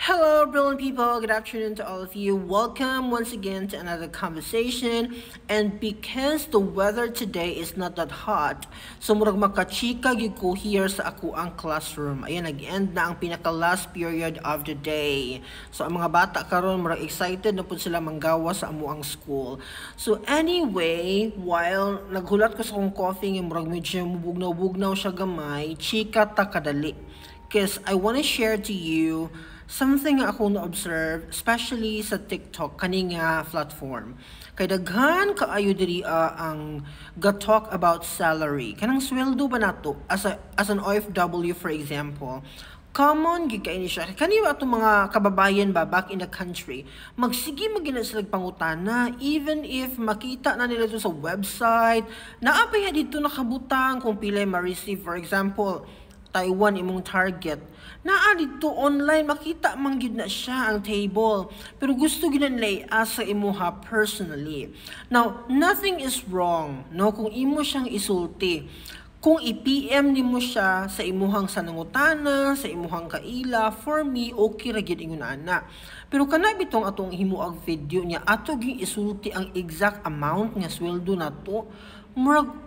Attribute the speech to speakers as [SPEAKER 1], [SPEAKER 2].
[SPEAKER 1] Hello, brilliant people. Good afternoon to all of you. Welcome once again to another conversation. And because the weather today is not that hot, so murag makachika gyud ko here sa ako ang classroom. Ayan, nag-end na ang pinaka-last period of the day. So ang mga bata karon murag excited na po sila manggawa sa amo ang school. So anyway, while naghulat ko sa akong coffee, murag medyo mubugnaw-bugnaw siya gamay, chika ta kadali. Because I want to share to you something nga ako na-observe, especially sa TikTok, kani nga platform. Kay daghan kaayo diri ang ga-talk about salary. Kanang sweldo ba nato as an OFW, for example. Common gid kay ni siya. Kani ba atong mga kababayan ba back in the country, magsige magina sila pangutana even if makita na nila to sa website, naa pa dito nakabutang kung pila ma-receive. For example, Taiwan imong target. Naa dito online makita man gyud na siya ang table. Pero gusto gyud nila i-ask sa imuha personally. Now, nothing is wrong no kung imo siyang isulti. Kung i-PM nimo siya sa imuhang sanangutana, sa imuhang kaila, for me okay ra gyud ingon ana. Pero kana bitong atong himuag video niya ato gyud isulti ang exact amount nga sweldo nato. Murag